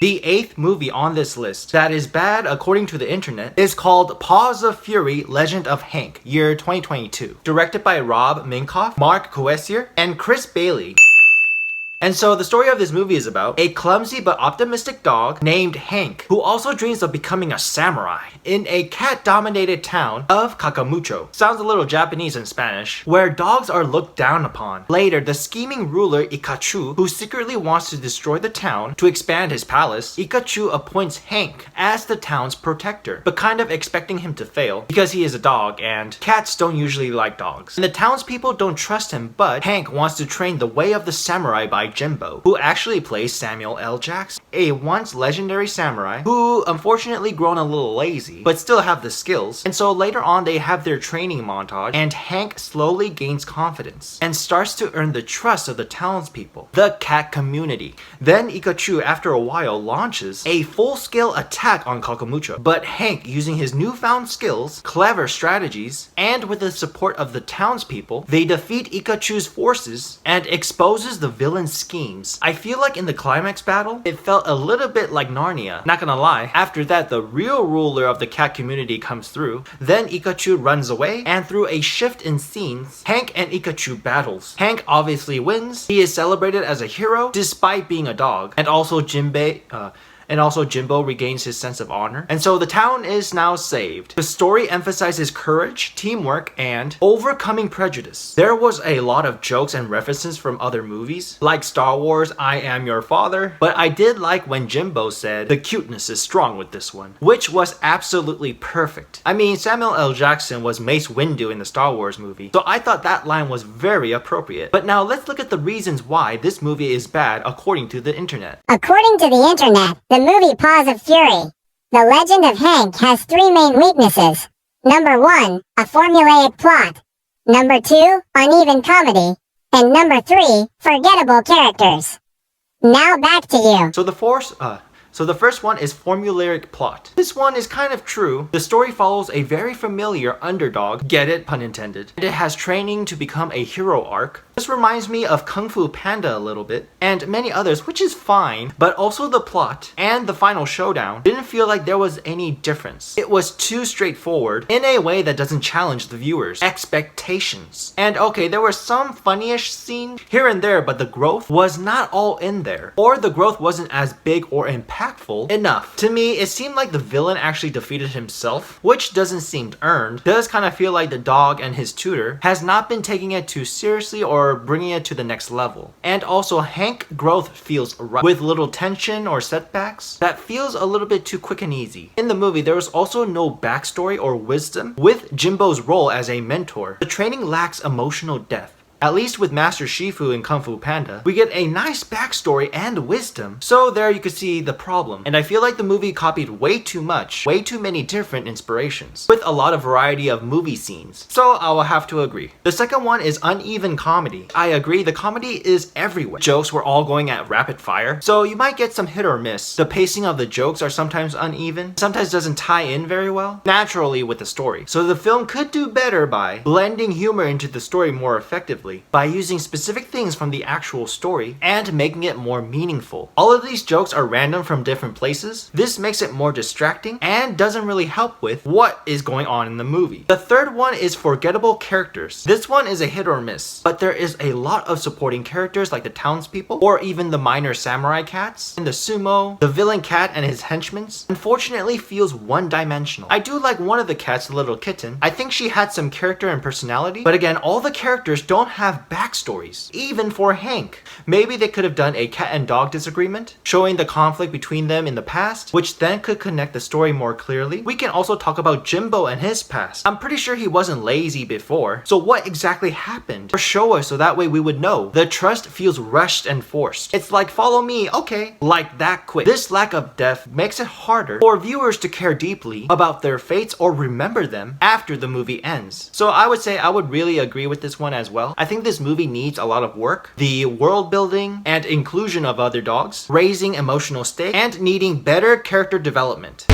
The 8th movie on this list that is bad according to the internet is called Paws of Fury, Legend of Hank, year 2022. Directed by Rob Minkoff, Mark Coessier, and Chris Bailey. And so the story of this movie is about a clumsy but optimistic dog named Hank, who also dreams of becoming a samurai in a cat-dominated town of Kakamucho. Sounds a little Japanese in Spanish, where dogs are looked down upon. Later, the scheming ruler Ikachu, who secretly wants to destroy the town to expand his palace, Ikachu appoints Hank as the town's protector, but kind of expecting him to fail because he is a dog and cats don't usually like dogs. And the townspeople don't trust him, but Hank wants to train the way of the samurai by Jimbo, who actually plays Samuel L. Jackson, a once legendary samurai who unfortunately grown a little lazy, but still have the skills. And so later on they have their training montage, and Hank slowly gains confidence and starts to earn the trust of the townspeople, the cat community. Then Ikachu, after a while, launches a full-scale attack on Kakamucho, but Hank, using his newfound skills, clever strategies, and with the support of the townspeople, they defeat Ikachu's forces and exposes the villain's schemes. I feel like in the climax battle, it felt a little bit like Narnia. Not gonna lie. After that, the real ruler of the cat community comes through. Then Ikachu runs away, and through a shift in scenes, Hank and Ikachu battles. Hank obviously wins. He is celebrated as a hero despite being a dog, and also Jimbo regains his sense of honor. And so the town is now saved. The story emphasizes courage, teamwork, and overcoming prejudice. There was a lot of jokes and references from other movies, like Star Wars, I Am Your Father, but I did like when Jimbo said, "The cuteness is strong with this one," which was absolutely perfect. I mean, Samuel L. Jackson was Mace Windu in the Star Wars movie, so I thought that line was very appropriate. But now let's look at the reasons why this movie is bad according to the internet. According to the internet, the movie Paws of Fury, The Legend of Hank, has 3 main weaknesses. Number 1, a formulaic plot. Number 2, uneven comedy. And number 3, forgettable characters. Now back to you. So the first one is formulaic plot. This one is kind of true. The story follows a very familiar underdog, get it, pun intended, and it has training to become a hero arc. This reminds me of Kung Fu Panda a little bit, and many others, which is fine, but also the plot and the final showdown didn't feel like there was any difference. It was too straightforward in a way that doesn't challenge the viewer's expectations. And okay, there were some funny-ish scenes here and there, but the growth was not all in there, or the growth wasn't as big or impactful enough. To me, it seemed like the villain actually defeated himself, which doesn't seem earned. Does kind of feel like the dog and his tutor has not been taking it too seriously or bringing it to the next level. And also, Hank growth feels rough, with little tension or setbacks that feels a little bit too quick and easy. In the movie, there was also no backstory or wisdom with Jimbo's role as a mentor. The training lacks emotional depth. At least with Master Shifu in Kung Fu Panda, we get a nice backstory and wisdom. So there you could see the problem. And I feel like the movie copied way too many different inspirations, with a lot of variety of movie scenes. So I will have to agree. The second one is uneven comedy. I agree, the comedy is everywhere. Jokes were all going at rapid fire, so you might get some hit or miss. The pacing of the jokes are sometimes uneven, sometimes doesn't tie in very well, naturally with the story. So the film could do better by blending humor into the story more effectively, by using specific things from the actual story and making it more meaningful. All of these jokes are random from different places. This makes it more distracting and doesn't really help with what is going on in the movie. The third one is forgettable characters. This one is a hit or miss, but there is a lot of supporting characters like the townspeople or even the minor samurai cats and the sumo. The villain cat and his henchmen unfortunately feels one-dimensional. I do like one of the cats, the little kitten. I think she had some character and personality, but again, all the characters don't have backstories, even for Hank. Maybe they could have done a cat and dog disagreement, showing the conflict between them in the past, which then could connect the story more clearly. We can also talk about Jimbo and his past. I'm pretty sure he wasn't lazy before, so what exactly happened? Or show us so that way we would know. The trust feels rushed and forced. It's like, follow me, okay, like that quick. This lack of depth makes it harder for viewers to care deeply about their fates or remember them after the movie ends. So I would say I would really agree with this one as well. I think this movie needs a lot of work. The world building and inclusion of other dogs, raising emotional stakes, and needing better character development.